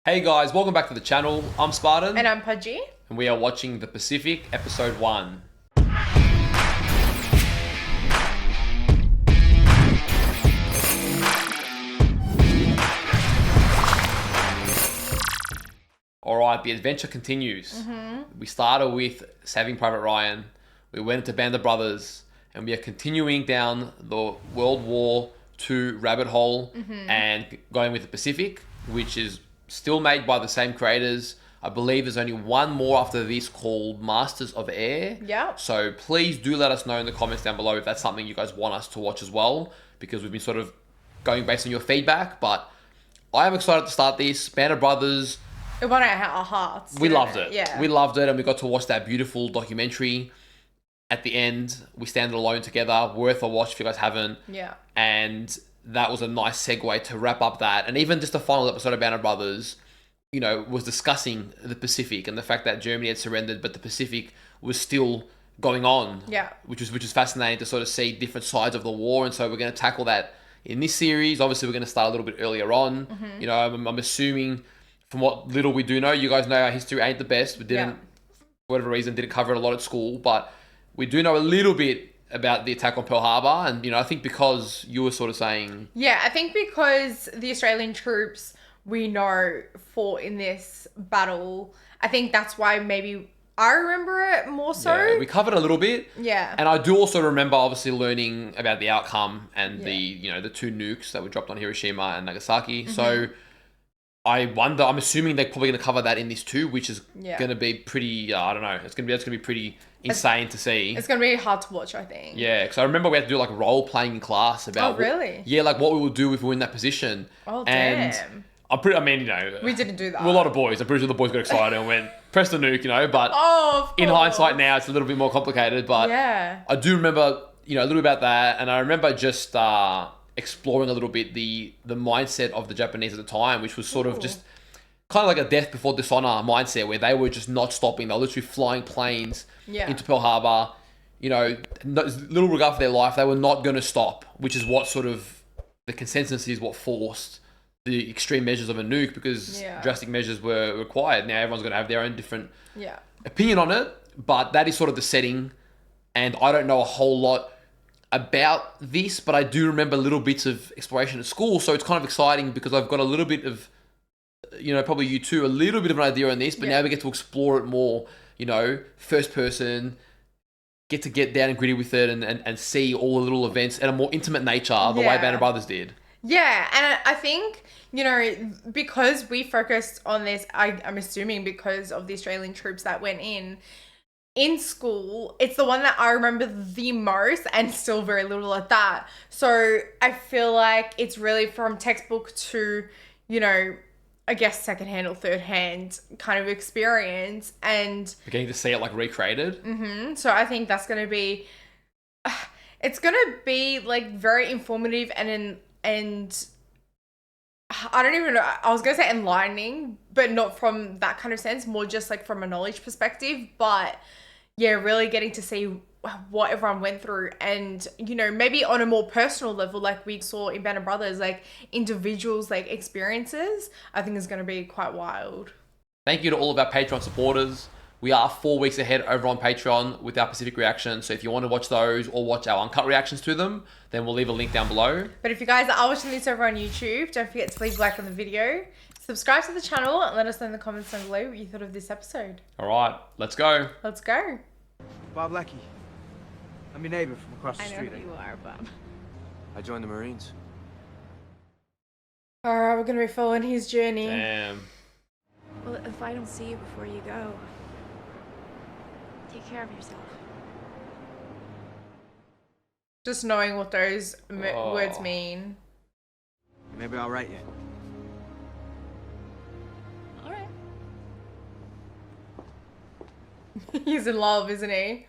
Hey guys, welcome back to the channel. I'm Spartan. And I'm Pudgey. And we are watching The Pacific, Episode 1. Alright, the adventure continues. We started with Saving Private Ryan. We went into Band of Brothers. And we are continuing down the World War II rabbit hole and going with the Pacific, which is still made by the same creators. I believe there's only one more after this called Masters of Air. Yeah. So please do let us know in the comments down below if that's something you guys want us to watch as well, because we've been sort of going based on your feedback. But I am excited to start this. Band of Brothers. It won our hearts. We loved it. Yeah. We loved it, and we got to watch that beautiful documentary. At the end, we stand alone together. Worth a watch if you guys haven't. Yeah. And that was a nice segue to wrap up that. And even just the final episode of Band of Brothers, you know, was discussing the Pacific and the fact that Germany had surrendered, but the Pacific was still going on. Yeah. Which is fascinating to sort of see different sides of the war. And so we're going to tackle that in this series. Obviously, we're going to start a little bit earlier on. You know, I'm assuming from what little we do know, you guys know our history ain't the best. We didn't, for whatever reason, didn't cover it a lot at school, but we do know a little bit about the attack on Pearl Harbor. And, you know, I think because you were sort of saying... Yeah, I think because the Australian troops we know fought in this battle, I think that's why maybe I remember it more so. Yeah, we covered a little bit. Yeah. And I do also remember obviously learning about the outcome and the, you know, the two nukes that were dropped on Hiroshima and Nagasaki. So I wonder, I'm assuming they're probably going to cover that in this too, which is going to be pretty, I don't know, that's going to be pretty insane to see. It's going to be hard to watch, I think. Yeah, because I remember we had to do like role playing in class about... Oh, really? Yeah, like what we would do if we were in that position. Oh, and damn. I mean, you know... We didn't do that. We're a lot of boys. I'm pretty sure the boys got excited and went, press the nuke, you know, but of in course. hindsight now, it's a little bit more complicated, but Yeah. I do remember, you know, a little about that, and I remember just exploring a little bit the mindset of the Japanese at the time, which was sort of just kind of like a death before dishonor mindset, where they were just not stopping. They were literally flying planes into Pearl Harbor, you know, little regard for their life. They were not going to stop, which is what sort of the consensus is what forced the extreme measures of a nuke, because drastic measures were required. Now everyone's going to have their own different opinion on it, but that is sort of the setting. And I don't know a whole lot about this, but I do remember little bits of exploration at school. So it's kind of exciting because I've got a little bit of, you know, probably you too, a little bit of an idea on this, but now we get to explore it more, you know, first person, get down and gritty with it and see all the little events at a more intimate nature, the way Band of Brothers did. Yeah, and I think, you know, because we focused on this, I'm assuming because of the Australian troops that went in school, it's the one that I remember the most, and still very little at that. So I feel like it's really from textbook to, you know, I guess secondhand or third-hand kind of experience, and we're getting to see it like recreated. So I think that's going to be, it's going to be like very informative and I don't even know, I was going to say enlightening, but not from that kind of sense, more just like from a knowledge perspective. But yeah, really getting to see what everyone went through, and, you know, maybe on a more personal level, like we saw in Band of Brothers, like individuals, like experiences, I think is going to be quite wild. Thank you to all of our Patreon supporters. We are 4 weeks ahead over on Patreon with our Pacific reactions. So if you want to watch those or watch our uncut reactions to them, then we'll leave a link down below. But if you guys are watching this over on YouTube, don't forget to leave a like on the video, subscribe to the channel, and let us know in the comments down below what you thought of this episode. All right, let's go. Let's go. Bob Leckie. I'm your neighbor from across the street. I know who you are, Bob. I joined the Marines. Alright, we're gonna be following his journey. Damn. Well, if I don't see you before you go, take care of yourself. Just knowing what those words mean. Maybe I'll write you. All right. He's in love, isn't he?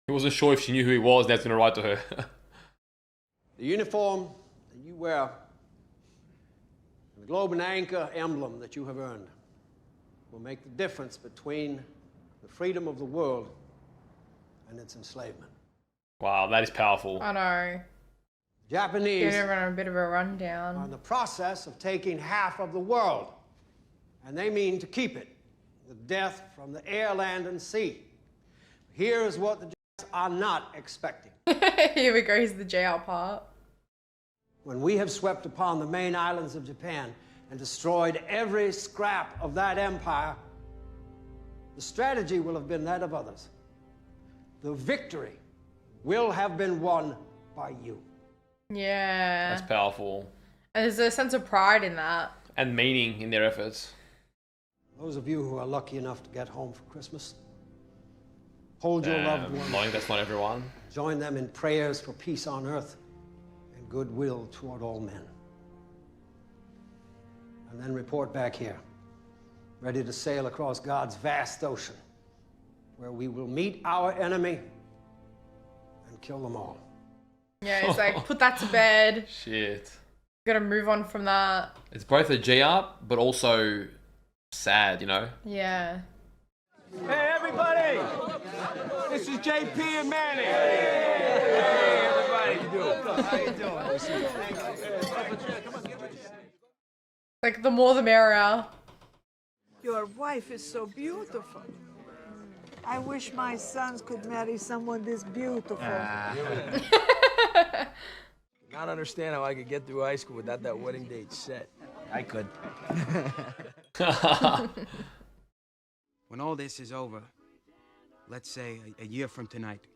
He wasn't sure if she knew who he was. That's going to write to her. The uniform that you wear, and the globe and anchor emblem that you have earned, will make the difference between the freedom of the world and its enslavement. Wow, that is powerful. I know. Japanese Giving everyone a bit of a are in rundown. the process of taking half of the world. and they mean to keep it, with death from the air, land, and sea. Here is what the Japs are not expecting. Here we go, here's the JR part. When we have swept upon the main islands of Japan and destroyed every scrap of that empire, the strategy will have been that of others. The victory will have been won by you. Yeah. That's powerful. And there's a sense of pride in that. And meaning in their efforts. Those of you who are lucky enough to get home for Christmas, hold your loved ones. Knowing that's not everyone. Join them in prayers for peace on earth and goodwill toward all men. And then report back here, ready to sail across God's vast ocean, where we will meet our enemy and kill them all. Yeah, it's like, put that to bed. Shit. Gotta move on from that. It's both a G-up, but also sad, you know? Yeah. Hey, everybody! This is JP and Manny. Hey, everybody. How you doing? Like, the more the merrier. Your wife is so beautiful. I wish my sons could marry someone this beautiful. Not understand how I could get through high school without that wedding date set. I could. When all this is over, let's say a year from tonight,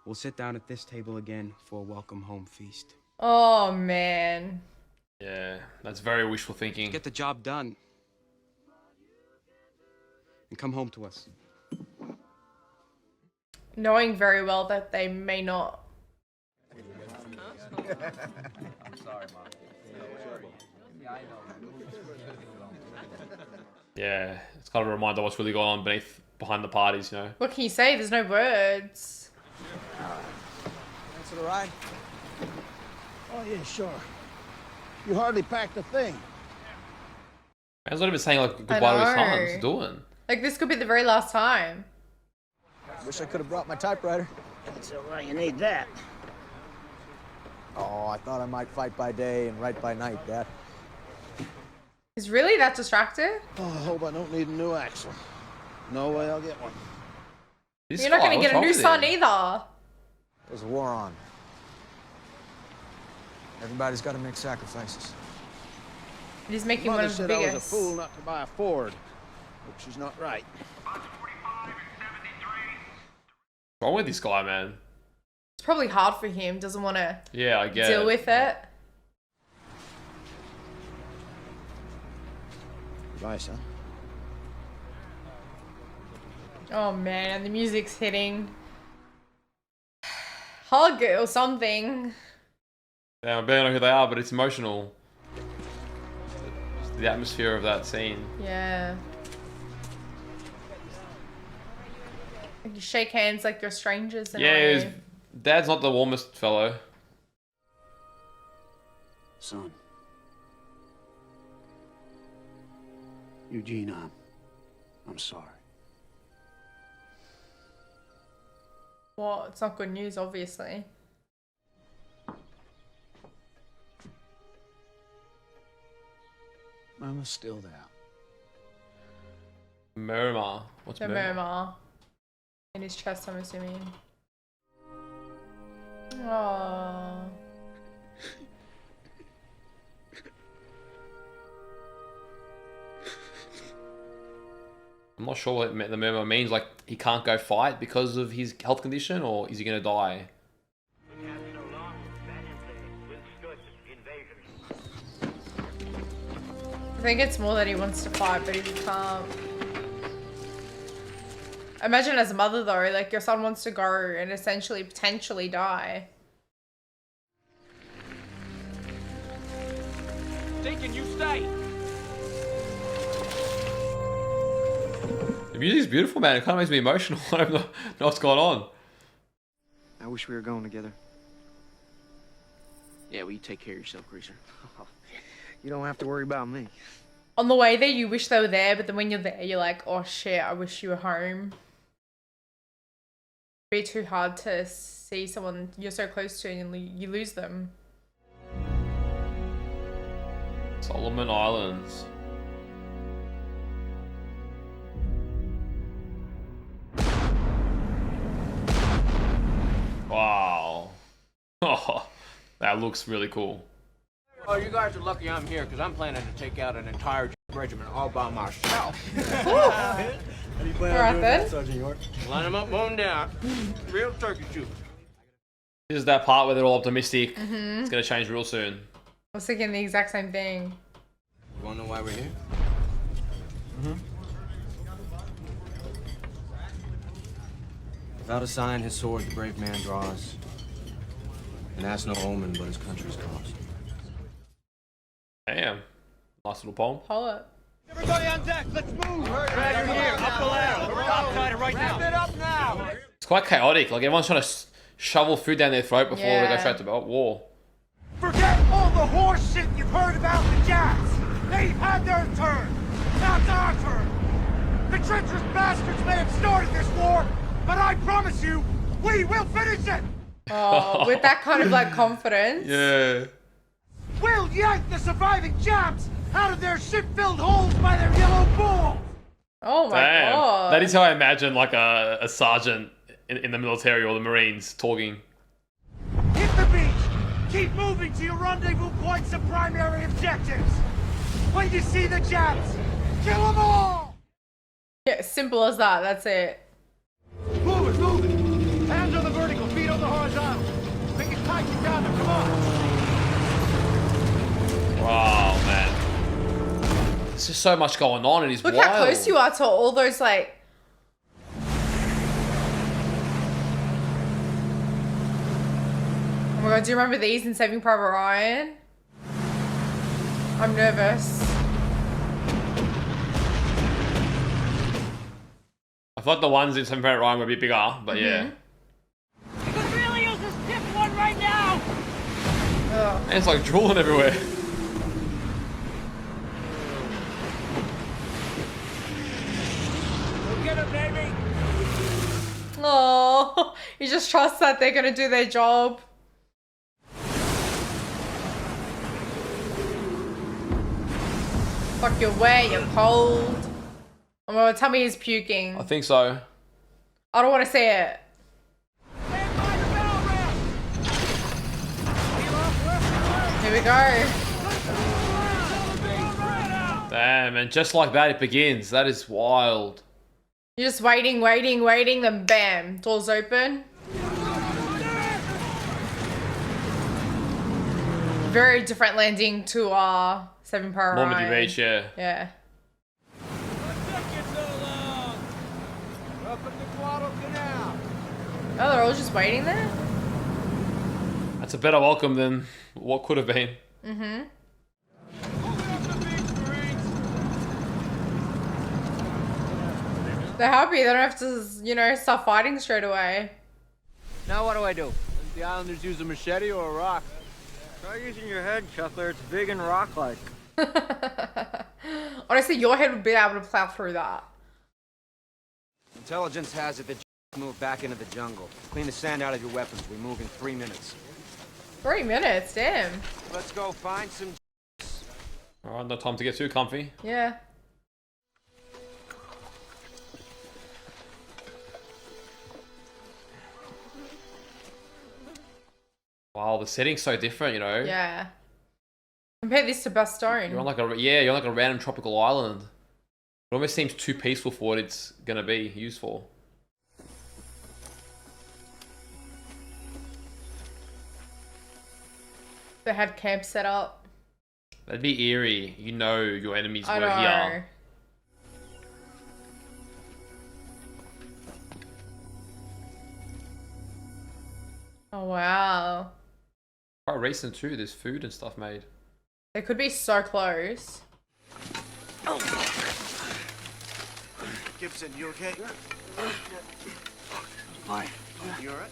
we'll sit down at this table again for a welcome home feast. Oh, man. Yeah, that's very wishful thinking. Get the job done. And come home to us. Knowing very well that they may not. I'm sorry, Mom. Yeah, I know. Yeah, it's kind of a reminder of what's really going on behind the parties, you know? What can you say? There's no words. Thanks for the ride. Oh, yeah, sure. You hardly packed a thing. Man's not even saying, like, goodbye to his son. What's he doing? Like, this could be the very last time. Wish I could have brought my typewriter. That's all right, you need that. Oh, I thought I might fight by day and write by night, Dad. Is really that distracted? Oh, I hope I don't need a new axle. No way I'll get one. You're not going to get a new son either. There's a war on. Everybody's got to make sacrifices. He's making one Mother of the said I was a biggest. fool not to buy a Ford, which is not right. What's wrong with this guy, man? It's probably hard for him. Doesn't want to Yeah, I get deal it. with it. Bye, son. Oh man, the music's hitting. Hug it or something. Yeah, I barely know who they are, but it's emotional. Just the atmosphere of that scene. Yeah. Like you shake hands like you're strangers. In a Yeah, way. his dad's not the warmest fellow. Son. Eugene, I'm sorry. Well, it's not good news, obviously. Mama's still there. Murmur. What's The murmur? murmur in his chest, I'm assuming. Aww. I'm not sure what the murmur means. Like, he can't go fight because of his health condition, or is he going to die? I think it's more that he wants to fight, but he can't. Imagine as a mother though, like your son wants to go and essentially potentially die. Deacon, you stay. The music's beautiful, man. It kind of makes me emotional. I don't know what's going on. I wish we were going together. Yeah, well, you take care of yourself, Greaser. You don't have to worry about me. On the way there, you wish they were there, but then when you're there, you're like, oh shit, I wish you were home. It'd be too hard to see someone you're so close to and you lose them. Solomon Islands. Oh, that looks really cool. Oh, you guys are lucky I'm here, because I'm planning to take out an entire regiment all by myself. Alright then. Line them up, mow them down. Real turkey shoot. This is that part where they're all optimistic. It's gonna change real soon. I was thinking the exact same thing. You wanna know why we're here? Without a sign, his sword the brave man draws. And that's no omen but his country's cause. Damn, nice little poem. Hold up. Everybody on deck, let's move! Right here, up the ladder. We're outside right now. Wrap it up now! It's quite chaotic. Like everyone's trying to shovel food down their throat before they go straight to war. Forget all the horse shit you've heard about the Jacks! They've had their turn! Now it's our turn! The treacherous bastards may have started this war, but I promise you, we will finish it! Oh, with that kind of like confidence. Yeah. We'll yank the surviving Japs out of their shit-filled holes by their yellow balls! Oh my Damn. god. That is how I imagine like a sergeant in the military or the Marines talking. Hit the beach! Keep moving to your rendezvous points and primary objectives! When you see the Japs, kill them all! Yeah, simple as that. That's it. Move it, move it! Hands on the vertical, feet on the horizontal. Make it tight together, come on! Wow, man. There's just so much going on. It is Look wild. how close you are to all those like. Oh my god, do you remember these in Saving Private Ryan? I'm nervous. I thought the ones in Saving Private Ryan were a bit bigger, but yeah. You could really use this tip one right now! Ugh. And it's like drooling everywhere. Go get him, baby! Oh, you just trust that they're gonna do their job. Fuck, you're wet, you're cold. Oh my god, tell me he's puking. I think so. I don't want to see it. Stand by the bell ramp! Heel off, left, Here we go. Damn, and just like that, it begins. That is wild. You're just waiting, waiting, waiting, then bam, doors open. Very different landing to Saving Private Ryan. Normandy Beach, yeah. Yeah. Up in the Guadalcanal. Oh, they're all just waiting there? That's a better welcome than what could have been. Mm-hmm. They're happy. They don't have to, you know, start fighting straight away. Now what do I do? The Islanders use a machete or a rock? Try using your head, Shuffler. It's big and rock-like. Honestly, your head would be able to plow through that. Intelligence has it that move back into the jungle. Clean the sand out of your weapons. We move in 3 minutes. 3 minutes, damn. Let's go find some. Alright, no time to get too comfy. Yeah. Wow, the setting's so different, you know? Yeah. Compare this to Bastogne. You're on like a random tropical island. It almost seems too peaceful for what it's gonna be used for. They had camp set up. That'd be eerie. You know your enemies I were know. here. Oh wow. Quite recent too, there's food and stuff made. They could be so close. Gibson, you okay? Fine. You alright?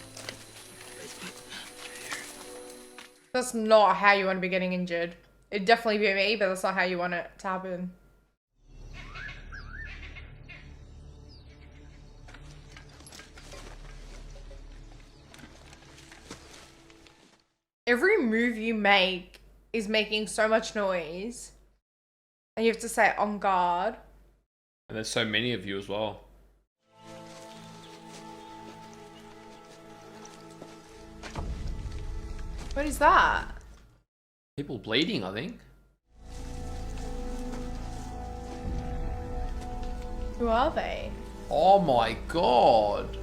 That's not how you want to be getting injured. It'd definitely be me, but that's not how you want it to happen. Every move you make is making so much noise. And you have to say on guard. And there's so many of you as well. What is that? People bleeding, I think. Who are they? Oh my god.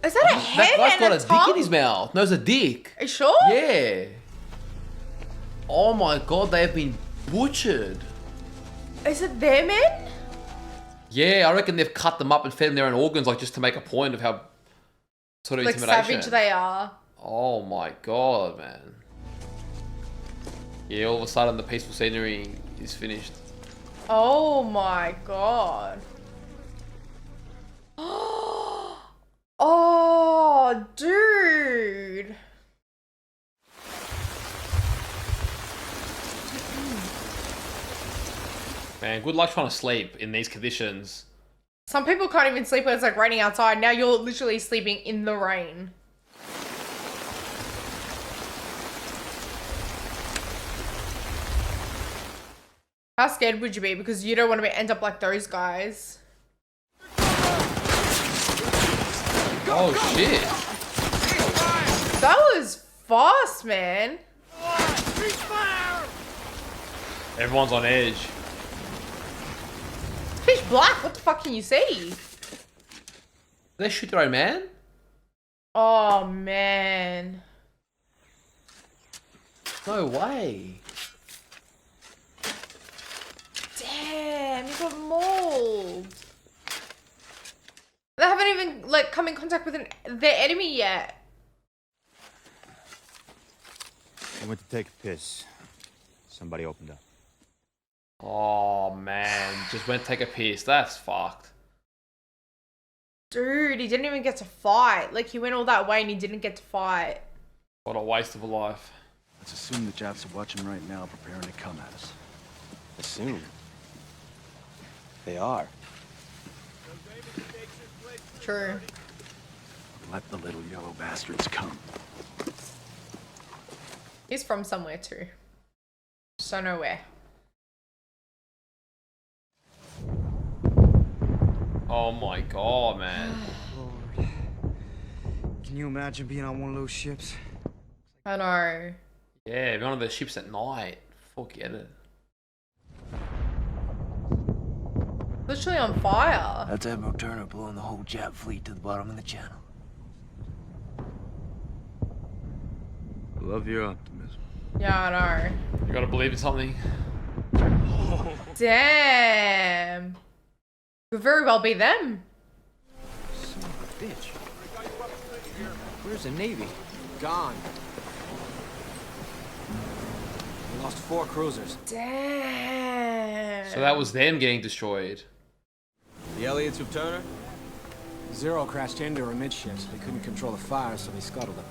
Is that a head That guy's and got a a dick tongue? in his mouth. No, it's a dick. Are you sure? Yeah. Oh my god, they have been butchered. Is it their men? Yeah, I reckon they've cut them up and fed them their own organs, like just to make a point of how sort of Like intimidation. savage they are. Oh my god, man. Yeah, all of a sudden the peaceful scenery is finished. Oh my god. Oh, dude. Man, good luck trying to sleep in these conditions. Some people can't even sleep when it's like raining outside. Now you're literally sleeping in the rain. How scared would you be? Because you don't want to end up like those guys. Oh shit. That was fast, man. Everyone's on edge. It's pitch black. What the fuck can you see? Did they shoot their own man? Oh, man. No way. Damn, you got mauled. They haven't even, like, come in contact with their enemy yet. I went to take a piss. Somebody opened up. Oh man, just went to take a piss. That's fucked. Dude, he didn't even get to fight. Like, he went all that way and he didn't get to fight. What a waste of a life. Let's assume the Japs are watching right now, preparing to come at us. Assume. They are. True. Let the little yellow bastards come. He's from somewhere too. Just don't know where. Oh my god, man. Lord. Can you imagine being on one of those ships? I know. Yeah, one of the ships at night. Forget it. Literally on fire. That's Admiral Turner blowing the whole Jap fleet to the bottom of the channel. I love your optimism. Yeah, I know. You gotta believe in something. Damn. Could very well be them. Son of a bitch. Where's the Navy? Gone. We lost 4 cruisers. Damn. So that was them getting destroyed. The Elliots of Turner? Zero crashed into her amidships. They couldn't control the fire, so they scuttled it.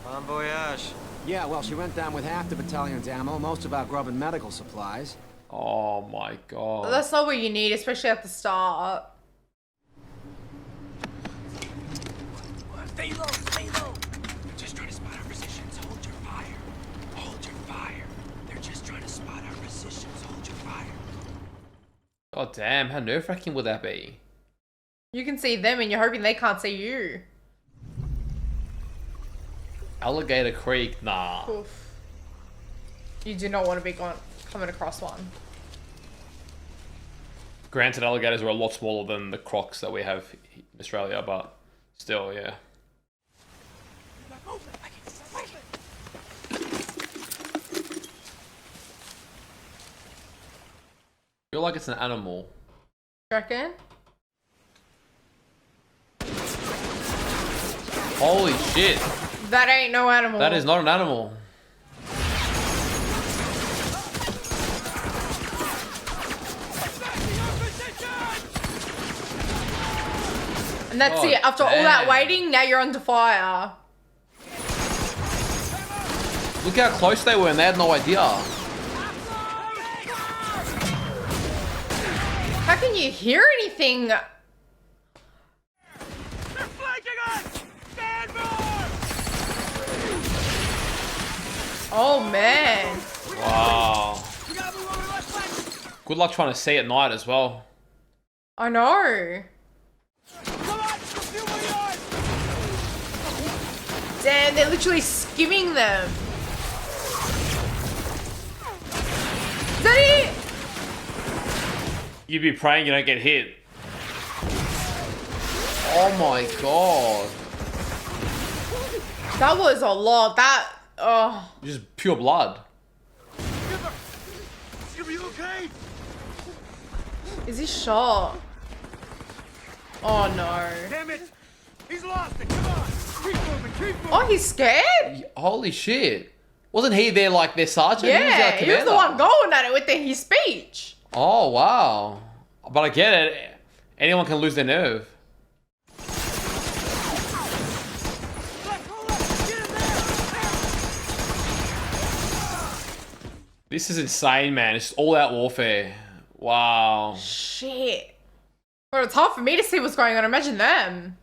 Bon voyage. Yeah, well, she went down with half the battalion's ammo, most of our grub and medical supplies. Oh my god. That's not what you need, especially at the start. Stay low, stay low. They're just trying to spot our positions. Hold your fire. Hold your fire. They're just trying to spot our positions. Hold your fire. God damn, how nerve-wracking would that be? You can see them and you're hoping they can't see you. Alligator Creek, nah. Oof. You do not want to be coming across one. Granted, alligators are a lot smaller than the crocs that we have in Australia, but still, yeah. I feel like it's an animal. Reckon? Holy shit. That ain't no animal. That is not an animal. And that's God it. After all that damn. waiting, now you're under fire. Look how close they were and they had no idea. How can you hear anything? Oh man. Wow. Good luck trying to see at night as well. I know. Damn, they're literally skimming them. Steady! You'd be praying you don't get hit. Oh my god. That was a lot. That, oh. Just pure blood. Are you okay? Is he shot? Oh no. Damn it! He's lost it. Come on. Keep moving. Keep moving. Oh, he's scared? Holy shit. Wasn't he there like their sergeant? Yeah, he he was the one going at it with his speech. Oh, wow. But I get it. Anyone can lose their nerve. This is insane, man. It's all out warfare. Wow. Shit. Well, it's hard for me to see what's going on. Imagine them.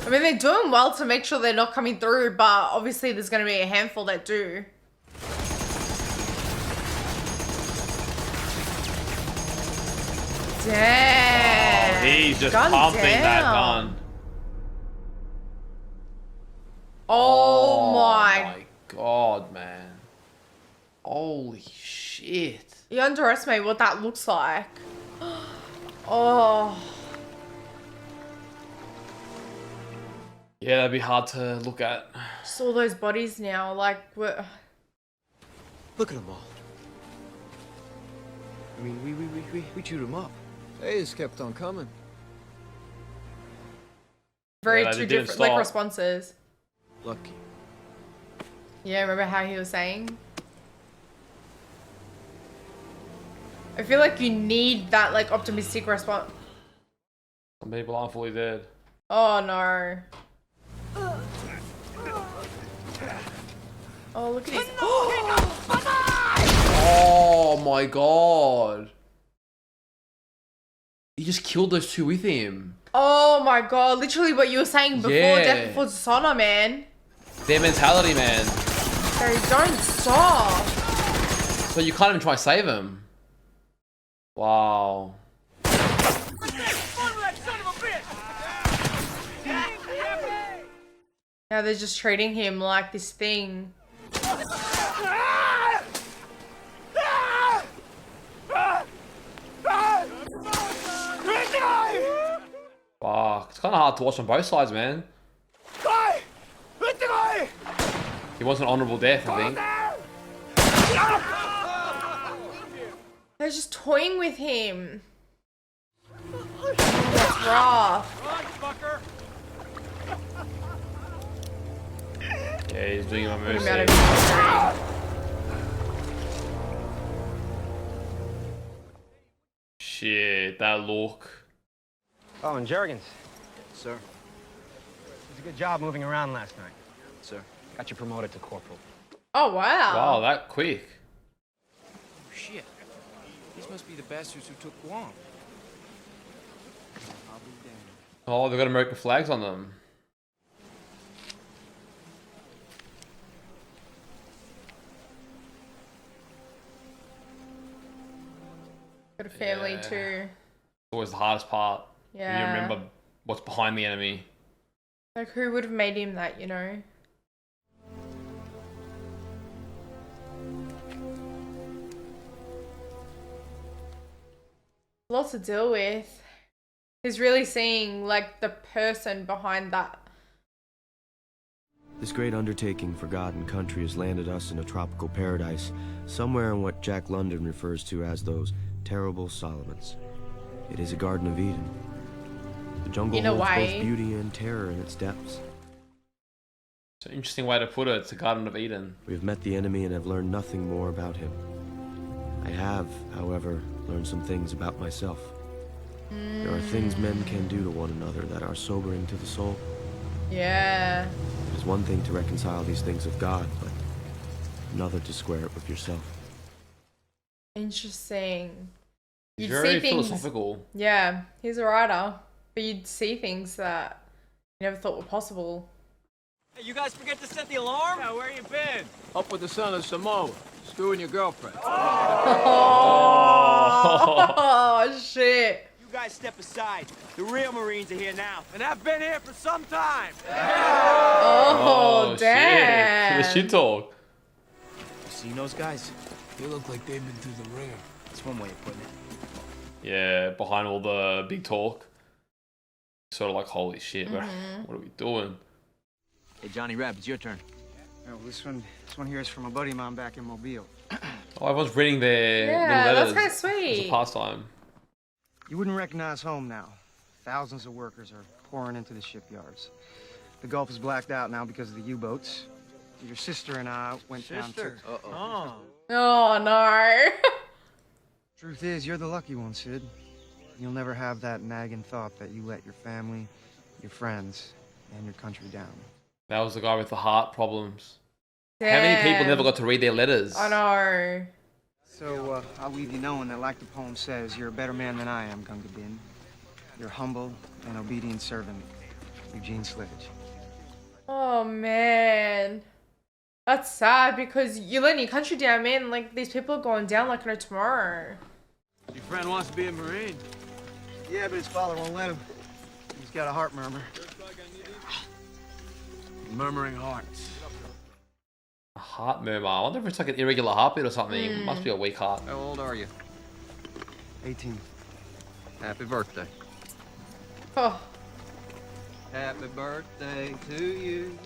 I mean, they're doing well to make sure they're not coming through, but obviously there's going to be a handful that do. Damn. Oh, he's just Gun pumping down. that gun. Oh my god, man. Holy shit. You underestimate what that looks like. Oh. Yeah, that'd be hard to look at. Just all those bodies now, like, what? Look at them all. I mean, we chewed them up. They just kept on coming. Very Yeah, they two didn't different, like, stop. responses. Lucky. Yeah, remember how he was saying? I feel like you need that, like, optimistic response. Some people aren't fully dead. Oh, no. Oh, look at his... Oh my god. He just killed those two with him. Oh, my God. Literally what you were saying before, Yeah. Death Before Dishonor, man. Their mentality, man. They don't stop. So you can't even try to save him. Wow. Now they're just treating him like this thing. Fuck. It's kind of hard to watch on both sides, man. He wants an honorable death, I think. They're just toying with him. That's rough. Yeah, he's doing him a Put him mercy. out of his misery. Shit, that look. Oh, and Jergens. Sir. It was a good job moving around last night. Sir. Got you promoted to corporal. Oh, wow. Wow, that quick. Oh, shit. These must be the bastards who took Guam. Oh, they've got American flags on them. Got a family Yeah. too. Always the hardest part. Yeah. When you remember what's behind the enemy. Like, who would have made him that, you know? Lots to deal with. He's really seeing, like, the person behind that. This great undertaking for God and country has landed us in a tropical paradise, somewhere in what Jack London refers to as those terrible Solomons. It is a Garden of Eden. The jungle In a holds way. both beauty and terror in its depths. It's an interesting way to put it. It's a Garden of Eden. We have met the enemy and have learned nothing more about him. I have, however, learned some things about myself. There are things men can do to one another that are sobering to the soul. Yeah. It is one thing to reconcile these things with God, but another to square it with yourself. Interesting. He's You'd very see things. philosophical. Yeah, he's a writer. But you'd see things that you never thought were possible. Hey, you guys forget to set the alarm? Yeah, where you been? Up with the son of Samoa, screwing your girlfriend. Oh, shit. You You guys step aside. The real Marines are here now. And I've been here for some time. Oh, damn. Shit. The shit talk. You seen those guys? They look like they've been through the ringer. That's one way of putting it. Yeah, behind all the big talk. Sort of like, holy shit, bro. What are we doing? Hey, Johnny Rabb, it's your turn. Oh, this one here is from a buddy of mine back in Mobile. Oh, everyone's reading their Yeah, little letters. that's kind of It's a sweet. pastime. You wouldn't recognize home now. Thousands of workers are pouring into the shipyards. The Gulf is blacked out now because of the U-boats. Your sister and I went down to... Oh. Oh, no. Truth is, you're the lucky one, Sid. You'll never have that nagging thought that you let your family, your friends, and your country down. That was the guy with the heart problems. How many people never got to read their letters? I know. So, I'll leave you knowing that, like the poem says, you're a better man than I am, Gunga Din. Your humble and obedient servant, Eugene Sledge. Oh, man. That's sad because you're letting your country down, man. Like, these people are going down like no tomorrow. Your friend wants to be a Marine. Yeah, but his father won't let him. He's got a heart murmur. Murmuring hearts. A heart murmur. I wonder if it's like an irregular heartbeat or something. It must be a weak heart. How old are you? 18. Happy birthday. Oh, Happy birthday to you.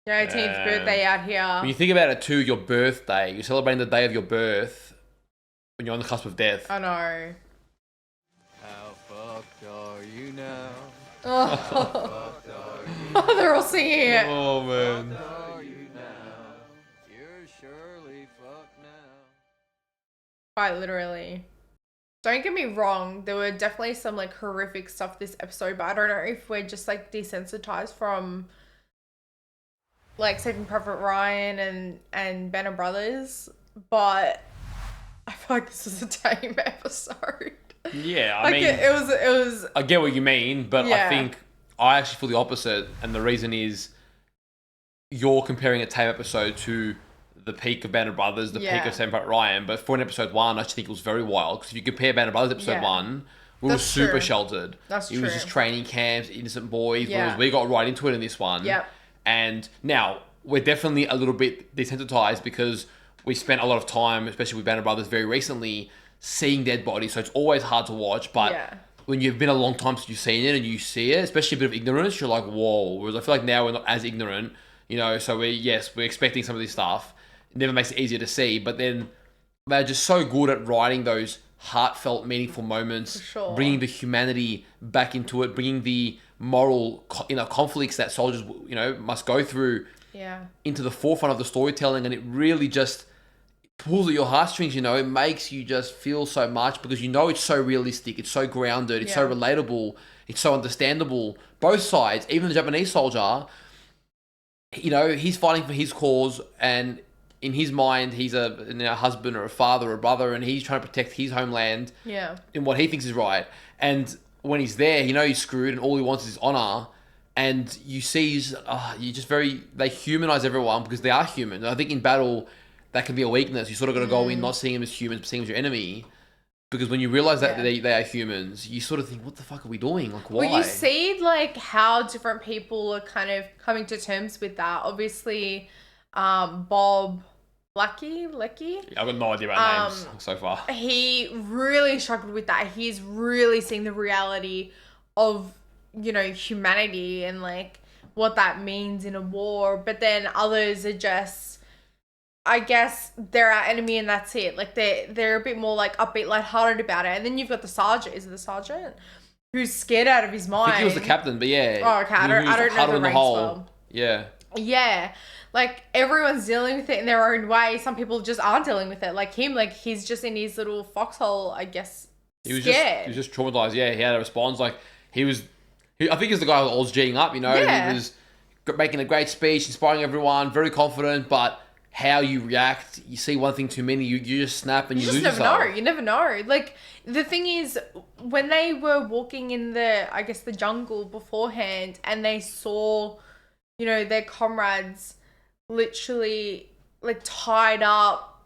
your 18th birthday out When here. you think about it too, your birthday, you're celebrating the day of your birth when you're on the cusp of death. I know. How fucked are you now? Oh, oh they're all singing it. Oh, man. Are you now? You're surely fucked now. Quite literally. Don't get me wrong, there were definitely some like horrific stuff this episode, but I don't know if we're just like desensitized from like Saving Private Ryan and Band of Brothers, but I feel like this was a tame episode. Yeah, I Like mean, it was. I get what you mean, but Yeah. I think I actually feel the opposite, and the reason is you're comparing a tame episode to the peak of Band of Brothers, the peak Yeah. of Saving Private Ryan, but for an episode 1, I actually think it was very wild, because if you compare Band of Brothers episode Yeah. 1, we were That's super true. sheltered. That's It was true. just training camps, innocent boys, Yeah. whereas we got right into it in this one. Yep. And now, we're definitely a little bit desensitized because we spent a lot of time, especially with Band of Brothers very recently, seeing dead bodies, so it's always hard to watch, but Yeah. when you've been a long time since you've seen it and you see it, especially a bit of ignorance, you're like, whoa. Whereas I feel like now we're not as ignorant, you know, so we're expecting some of this stuff. It never makes it easier to see, but then they're just so good at writing those heartfelt, meaningful moments, For sure. bringing the humanity back into it, bringing the moral, conflicts that soldiers, must go through Yeah. into the forefront of the storytelling, and it really just pulls at your heartstrings. It makes you just feel so much because it's so realistic, it's so grounded, it's so Yeah. relatable, it's so understandable. Both sides, even the Japanese soldier, he's fighting for his cause, and in his mind, he's a husband or a father or a brother, and he's trying to protect his homeland Yeah. in what he thinks is right. And when he's there, he's screwed, and all he wants is honor. And you see, they humanize everyone because they are human. And I think in battle, that can be a weakness. You sort of got to go in not seeing them as humans, but seeing them as your enemy. Because when you realize that they are humans, you sort of think, what the fuck are we doing? Like, why? Well, you see, like, how different people are kind of coming to terms with that. Obviously, Bob Leckie. I've got no idea about names so far. He really struggled with that. He's really seen the reality of, humanity and, like, what that means in a war. But then others are just, I guess, they're our enemy and that's it. Like, they're a bit more, like, upbeat, lighthearted about it. And then you've got the sergeant. Is it the sergeant? Who's scared out of his mind. I think he was the captain, but yeah. Oh, okay. I don't know the ranks well. Yeah. Yeah. Like, everyone's dealing with it in their own way. Some people just aren't dealing with it. Like him, like, he's just in his little foxhole, I guess, He was scared. just traumatized. Yeah, he had a response. Like, I think he was the guy who was always G'ing up, Yeah. He was making a great speech, inspiring everyone, very confident, but how you react, you see one thing too many, you just snap and you lose just never yourself. know. You never know. Like, the thing is, when they were walking in the jungle beforehand and they saw, their comrades literally, like, tied up,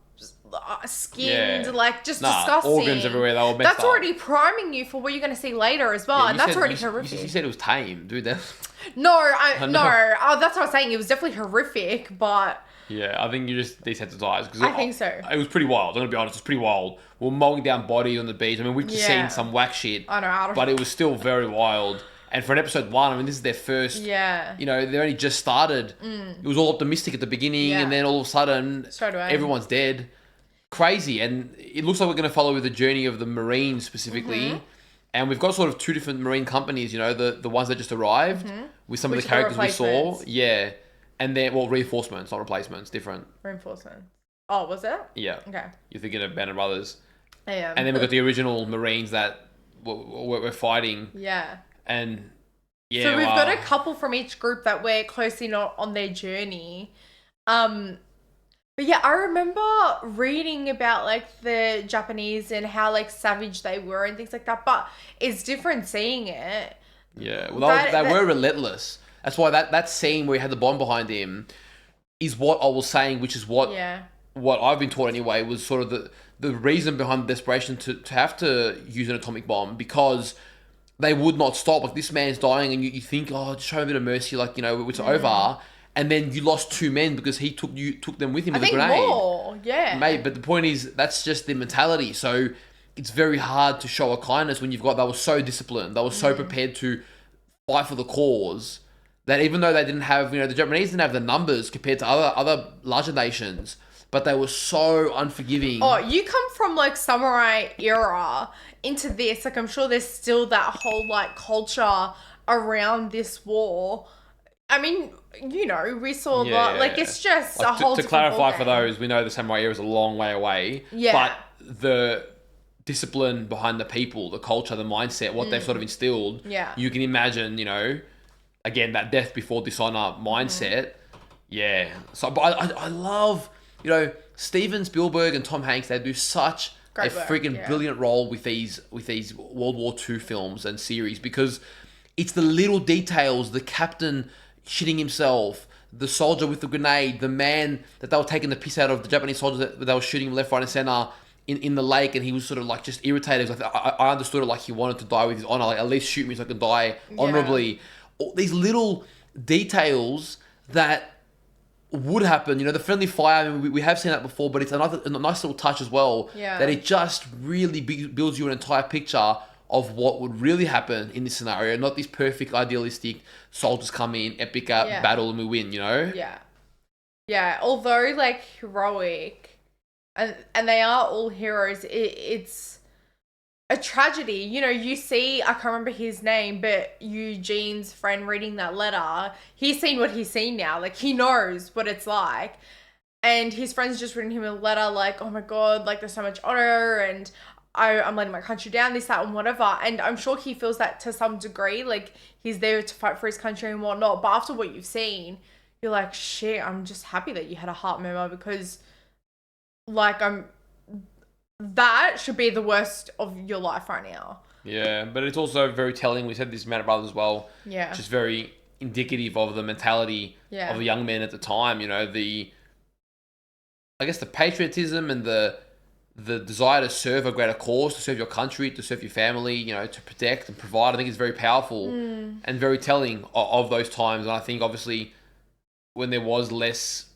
skinned, Yeah. like just Nah, disgusting. organs everywhere, they all messed That's up. already priming you for what you're going to see later as well, Yeah, and you that's said- already you- horrific. You said it was tame, dude. That. No, I know. no. Oh, that's what I was saying. It was definitely horrific, but Yeah, I think you just desensitized because I think so. It was pretty wild. I'm gonna be honest, it was pretty wild. We're mowing down bodies on the beach. I mean, we've just Yeah. seen some whack shit. I know, but it was still very wild. And for an episode 1, I mean, this is their first. Yeah. You know, they only just started. Mm. It was all optimistic at the beginning, Yeah. and then all of a sudden, Straight away. everyone's dead. Crazy, and it looks like we're going to follow the journey of the Marines specifically. Mhm. And we've got sort of 2 different Marine companies. You know, the ones that just arrived Mhm. with some Which of the are the characters we saw. replacements. Yeah, and then reinforcements, not replacements, different. reinforcement. Oh, was it? Yeah. Okay. You're thinking of Band of Brothers. I am. And then we've got the original Marines that we're fighting. Yeah. And yeah. So we've got a couple from each group that we're closely not on their journey. But yeah, I remember reading about like the Japanese and how like savage they were and things like that. But it's different seeing it. Yeah. Well, they were relentless. That's why that scene where he had the bomb behind him is what I was saying, which is what I've been taught anyway, was sort of the reason behind the desperation to have to use an atomic bomb, because they would not stop. Like, this man's dying and you think, oh, just show a bit of mercy, like, you know, it's over. And then you lost 2 men because he took them with him with a grenade. More, yeah. Mate, but the point is, that's just the mentality. So it's very hard to show a kindness when you've got, they were so disciplined, they were so prepared to fight for the cause, that even though they didn't have, you know, the Japanese didn't have the numbers compared to other larger nations, but they were so unforgiving. Oh, you come from like samurai era into this. Like, I'm sure there's still that whole like culture around this war. I mean, you know, we saw like it's just like, a whole to different clarify for ballgame. those, we know the samurai era is a long way away. Yeah. But the discipline behind the people, the culture, the mindset, what they've sort of instilled, Yeah. you can imagine, you know, again, that death before dishonor mindset. Yeah. So, but I love, you know, Steven Spielberg and Tom Hanks, they do such Great a work, freaking yeah. brilliant role with these World War II films and series, because it's the little details, the captain shitting himself, the soldier with the grenade, the man that they were taking the piss out of, the Japanese soldier that they were shooting him left, right, and center in the lake, and he was sort of like just irritated. Like, I understood it, like he wanted to die with his honor, like, at least shoot me so I can die honorably. All these little details that would happen, you know, the friendly fire, I mean, we have seen that before, but it's a nice little touch as well, that it just really builds you an entire picture of what would really happen in this scenario, not these perfect, idealistic soldiers come in, epic battle, and we win, you know? Yeah, although like heroic, and they are all heroes, it's a tragedy. You know, you see, I can't remember his name, but Eugene's friend reading that letter, he's seen what he's seen now. Like, he knows what it's like. And his friend's just written him a letter like, oh my God, like, there's so much honor, and I'm letting my country down, this, that, and whatever. And I'm sure he feels that to some degree, like, he's there to fight for his country and whatnot. But after what you've seen, you're like, shit, I'm just happy that you had a heart memo, because, like, that should be the worst of your life right now. Yeah, but it's also very telling. We said this Man of Brothers as well. Yeah. Just very indicative of the mentality Yeah. of the young men at the time. You know, I guess the patriotism and the desire to serve a greater cause, to serve your country, to serve your family, you know, to protect and provide. I think it's very powerful and very telling of those times. And I think obviously when there was less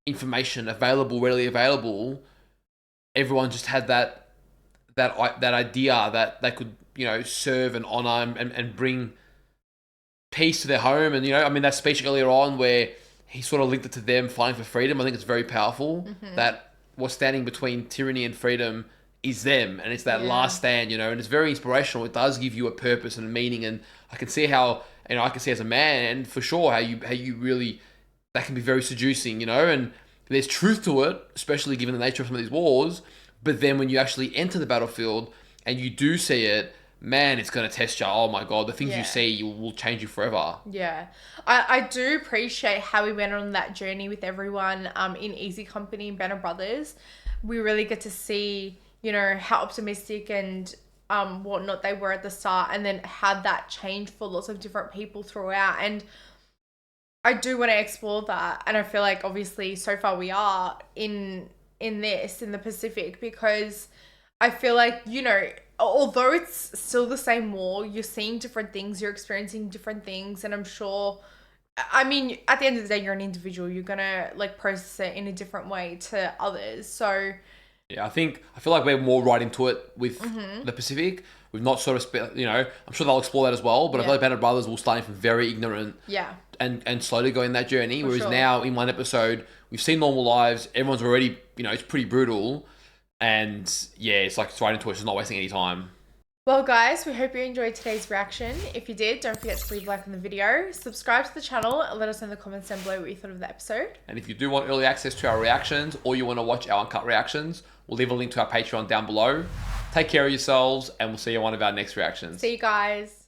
information readily available, everyone just had that idea that they could, you know, serve and honor and bring peace to their home. And, you know, I mean, that speech earlier on where he sort of linked it to them fighting for freedom, I think it's very powerful that what's standing between tyranny and freedom is them, and it's that last stand, you know, and it's very inspirational. It does give you a purpose and a meaning, and I can see how, you know, I can see as a man, for sure, how you really, that can be very seducing, you know, and there's truth to it, especially given the nature of some of these wars. But then when you actually enter the battlefield and you do see it, man, it's going to test you. Oh my God, the things you see will change you forever. Yeah. I do appreciate how we went on that journey with everyone in Easy Company and Banner Brothers. We really get to see, you know, how optimistic and whatnot they were at the start, and then had that change for lots of different people throughout. And I do want to explore that. And I feel like obviously so far we are in in the Pacific, because I feel like, you know, although it's still the same war, you're seeing different things, you're experiencing different things, and I'm sure, I mean, at the end of the day, you're an individual, you're gonna like process it in a different way to others. So yeah, I feel like we're more right into it with Mhm. the Pacific. We've not sort of, you know, I'm sure they'll explore that as well, but I feel like Band of Brothers will start from very ignorant yeah, and slowly go in that journey. For Whereas sure. now, in one episode, we've seen normal lives, everyone's already, you know, it's pretty brutal. And yeah, it's like it's right into it, it's not wasting any time. well guys, we hope you enjoyed today's reaction. If you did, don't forget to leave a like on the video, subscribe to the channel, and let us know in the comments down below what you thought of the episode. And if you do want early access to our reactions, or you want to watch our uncut reactions, we'll leave a link to our Patreon down below. Take care of yourselves, and we'll see you in one of our next reactions. See you guys.